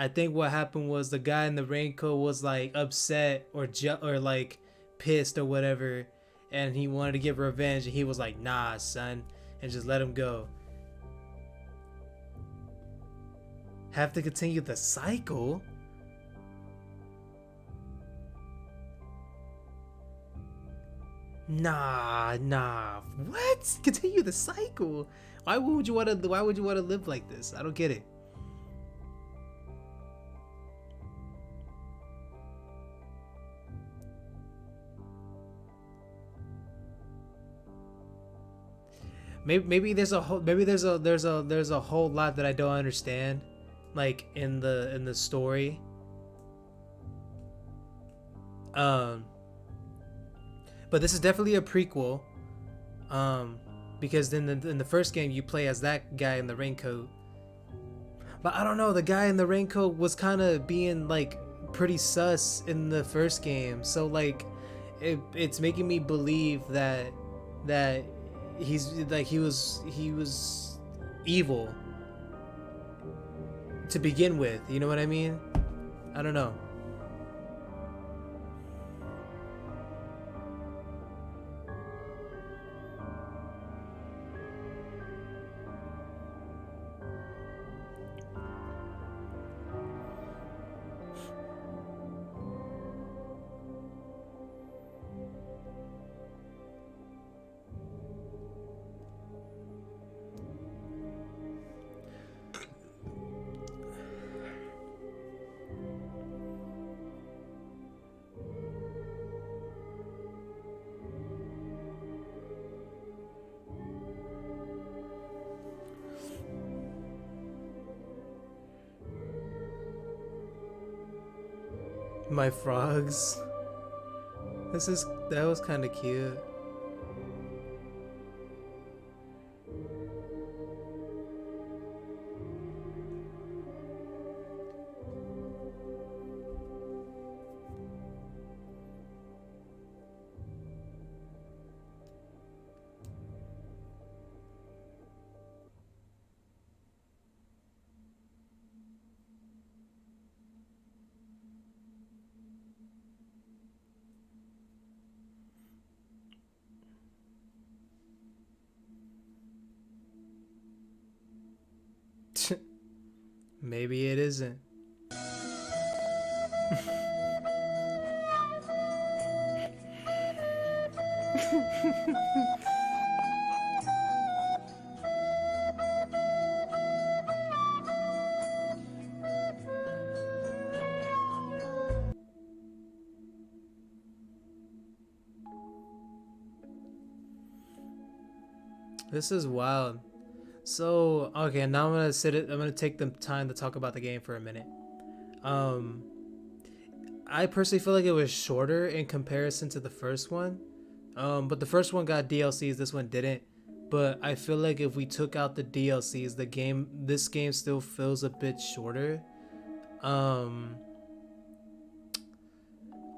I think what happened was the guy in the raincoat was like upset or like pissed or whatever, and he wanted to get revenge, and he was like, "Nah, son," and just let him go. Have to continue the cycle? Nah, nah. What? Continue the cycle? Why would you want to? Why would you want to live like this? I don't get it. Maybe there's a whole there's a whole lot that I don't understand, like in the story. Um, but this is definitely a prequel. Um, because in the first game you play as that guy in the raincoat. But I don't know, the guy in the raincoat was kind of being like pretty sus in the first game, so like it's making me believe that he's like he was evil to begin with. You know what I mean? I don't know. My frogs. That was kind of cute. Maybe it isn't. This is wild. So okay, now I'm gonna take the time to talk about the game for a minute. Um, I personally feel like it was shorter in comparison to the first one. But the first one got DLCs, this one didn't. But I feel like if we took out the DLCs, this game still feels a bit shorter. Um,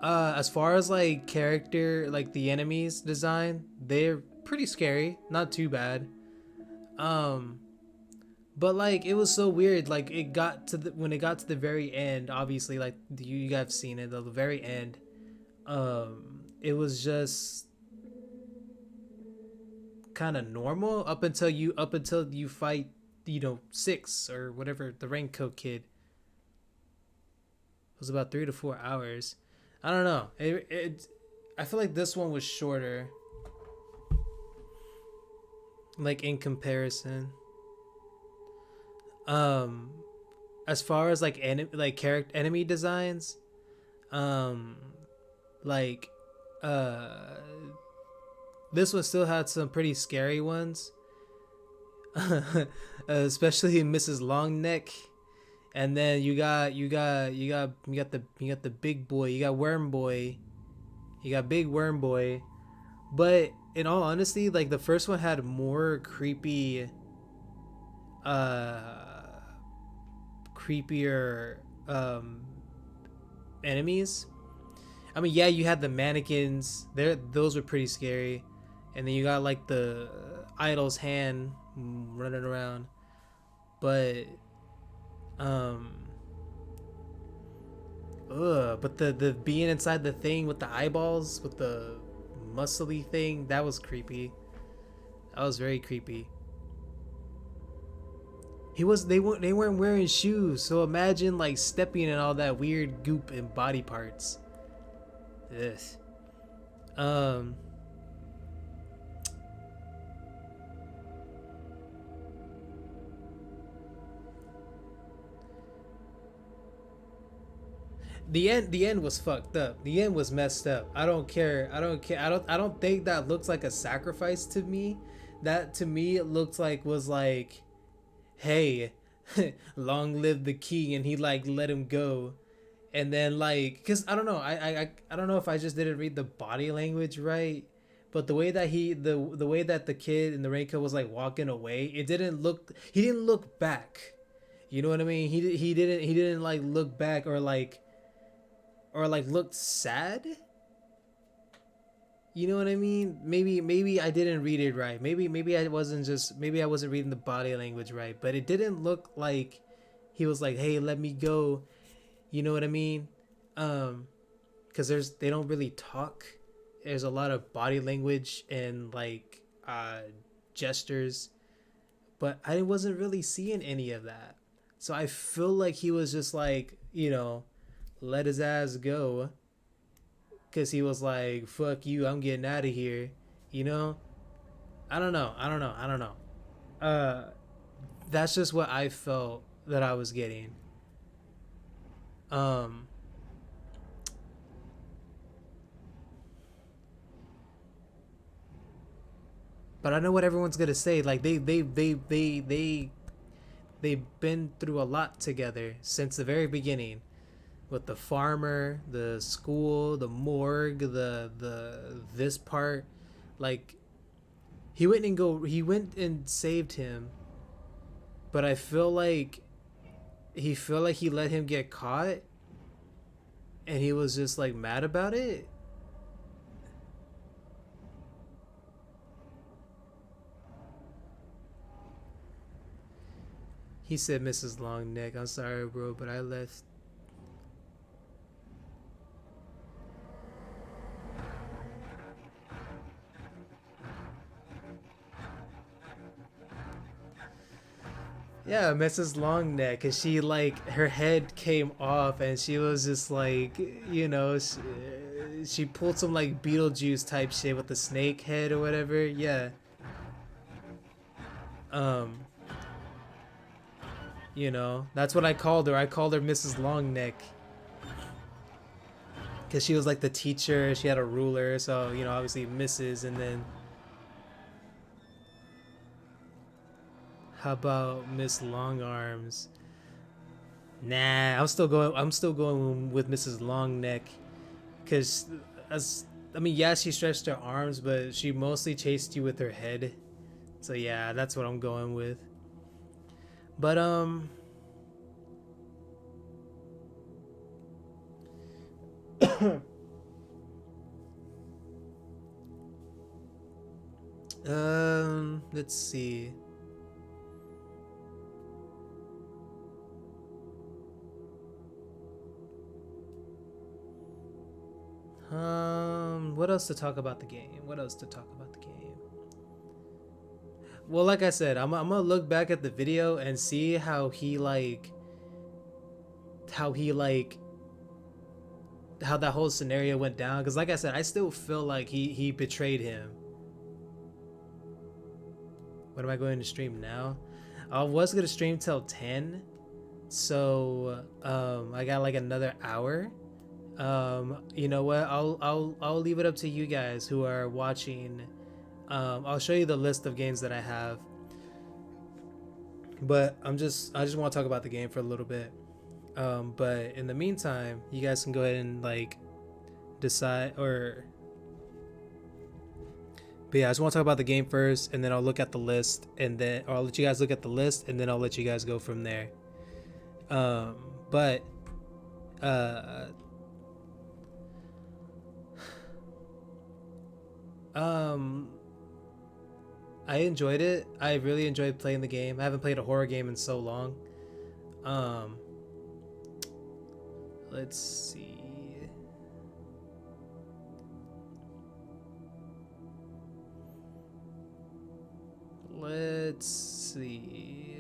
as far as like character, like the enemies design, they're pretty scary, not too bad. Um, but like it was so weird. Like it got to the when it got to the very end, obviously, like you guys have seen it, the very end. It was just kind of normal up until you fight, Six or whatever the raincoat kid. It was about 3 to 4 hours. I don't know. I feel like this one was shorter, like in comparison. Um, as far as like character enemy designs, um, like uh, this one still had some pretty scary ones, especially Mrs. Longneck. And then you got the big boy. You got Worm Boy. You got Big Worm Boy. But in all honesty, like the first one had more uh, creepier enemies. I mean, yeah, you had the mannequins. Those were pretty scary. And then you got like the idol's hand running around. But um Ugh, but the being inside the thing with the eyeballs, with the muscly thing, that was creepy. That was very creepy. They weren't wearing shoes, so imagine like stepping in all that weird goop and body parts. Ugh. Um the end was fucked up. The end was messed up. I don't care. I don't think that looks like a sacrifice to me. That to me it looked like was like, hey, long live the king, and he like let him go. And then like, because I don't know, I don't know if I just didn't read the body language right, but the way that the way that the kid in the raincoat was like walking away, it didn't look, he didn't look back. You know what I mean? He didn't like look back or like looked sad. You know what I mean? Maybe I didn't read it right. Maybe I wasn't reading the body language right, but it didn't look like he was like, "Hey, let me go." You know what I mean? Cuz they don't really talk. There's a lot of body language and like gestures, but I wasn't really seeing any of that. So I feel like he was just like, let his ass go, because he was like, fuck you, I'm getting out of here. You know? I don't know. Uh, that's just what I felt that I was getting. Um, but I know what everyone's gonna say. Like they've been through a lot together since the very beginning, with the farmer, the school, the morgue, the this part. Like he went and saved him, but I feel like he let him get caught, and he was just like mad about it. He said, Mrs. Longneck, I'm sorry, bro, but I left. Yeah, Mrs. Longneck, cause she like her head came off, and she was just like, she pulled some like Beetlejuice type shit with the snake head or whatever. Yeah. Um, that's what I called her. I called her Mrs. Longneck, cause she was like the teacher. She had a ruler, so obviously Mrs. And then how about Miss Longarms? Nah, I'm still going with Mrs. Longneck, because as I mean, yeah, she stretched her arms, but she mostly chased you with her head. So yeah, that's what I'm going with. But let's see. What else to talk about the game? What else to talk about the game? Well, like I said, I'm gonna look back at the video and see how how that whole scenario went down. Because, like I said, I still feel like he betrayed him. What am I going to stream now? I was gonna stream till 10, so I got like another hour. You know what? I'll leave it up to you guys who are watching. I'll show you the list of games that I have, but I just want to talk about the game for a little bit. But in the meantime, you guys can go ahead and like decide, or but yeah, I just want to talk about the game first, and then I'll look at the list, and then or I'll let you guys look at the list, and then I'll let you guys go from there. Um, but uh, um, I enjoyed it. I really enjoyed playing the game. I haven't played a horror game in so long. Um, let's see. Let's see.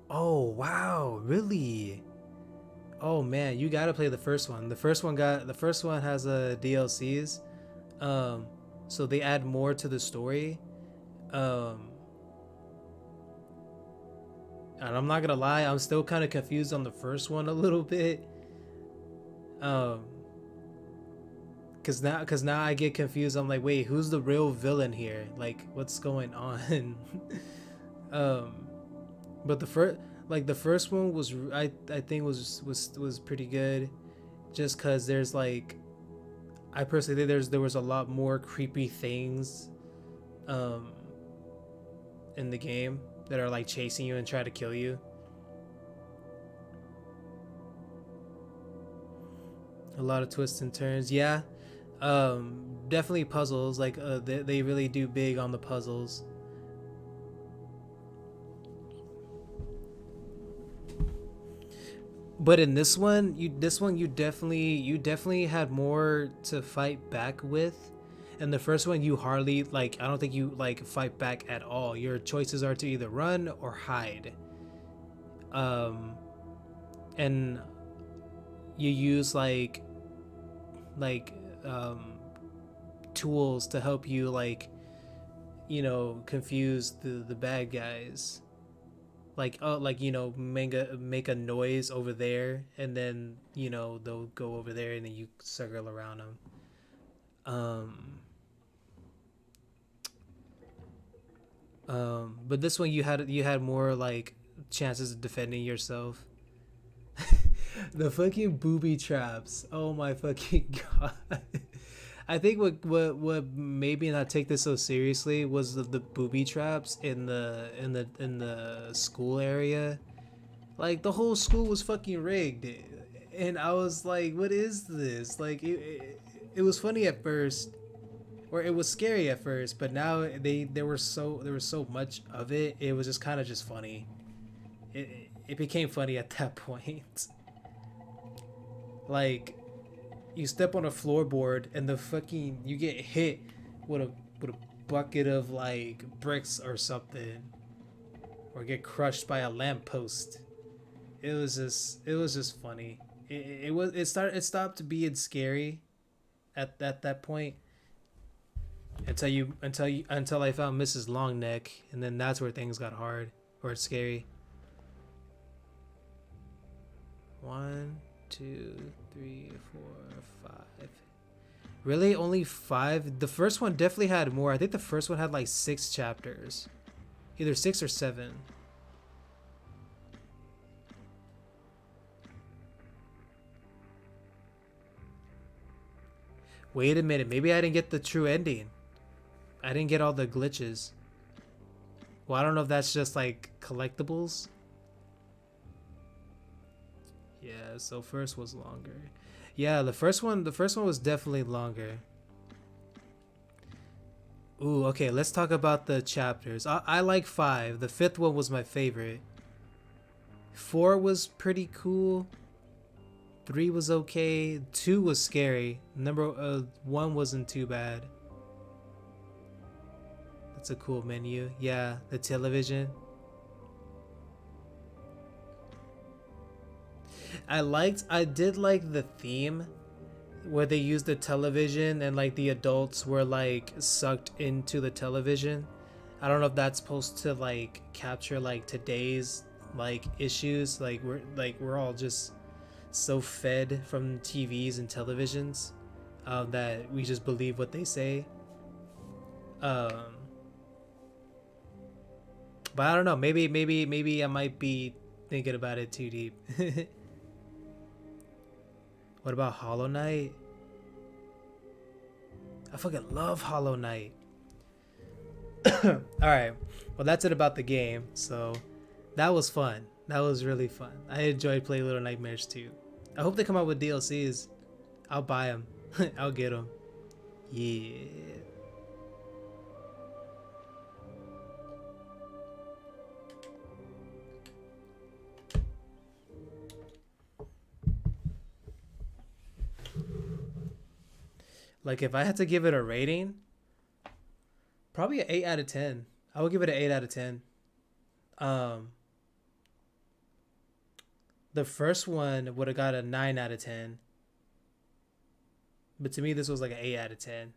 Oh wow, really? Oh man, you gotta play the first one. The first one has DLCs. Um, so they add more to the story. Um, and I'm not gonna lie, I'm still kind of confused on the first one a little bit. Um, cause now I get confused. I'm like, wait, who's the real villain here? Like, what's going on? um, but the first one was I think was pretty good, just cause there's like, I personally think there was a lot more creepy things, um, in the game that are like chasing you and try to kill you. A lot of twists and turns, yeah. Definitely puzzles. Like they really do big on the puzzles. But in you definitely had more to fight back with. And the first one you hardly like. I don't think you like fight back at all. Your choices are to either run or hide. Um, and you use like um tools to help you, like, confuse the bad guys, like, oh, like, make a noise over there, and then they'll go over there and then you circle around them. um but this one you had more like chances of defending yourself. The fucking booby traps, oh my fucking god. I think what made me not take this so seriously was the booby traps in the school area. Like, the whole school was fucking rigged, and I was like, "What is this?" Like, it was funny at first, or it was scary at first, but now there was so much of it. It was just kind of just funny. It became funny at that point. Like, you step on a floorboard and the fucking you get hit with a bucket of like bricks or something, or get crushed by a lamppost. It was just funny. It stopped being scary at that point, until I found Mrs. Longneck, and then that's where things got hard or scary. 1, 2, 3, 4, 5. Really? Only 5? The first one definitely had more. I think the first one had like 6 chapters. Either 6 or 7. Wait a minute. Maybe I didn't get the true ending. I didn't get all the glitches. Well, I don't know if that's just like collectibles. Yeah, so first was longer. Yeah, the first one was definitely longer. Ooh, okay, let's talk about the chapters. I like 5. The 5th one was my favorite. 4 was pretty cool. 3 was okay. 2 was scary. 1 wasn't too bad. That's a cool menu. Yeah, the television. I did like the theme where they used the television and like the adults were like sucked into the television. I don't know if that's supposed to like capture like today's like issues. Like we're all just so fed from TVs and televisions, that we just believe what they say. Um, but I don't know. Maybe I might be thinking about it too deep. What about Hollow Knight? I fucking love Hollow Knight. Alright, well, that's it about the game. So that was fun. That was really fun. I enjoyed playing Little Nightmares 2. I hope they come out with DLCs. I'll buy them. I'll get him. Yeah. Like if I had to give it a rating, probably an 8 out of 10. I would give it an 8 out of 10. Um, the first one would have got a 9 out of 10, but to me this was like an 8 out of 10.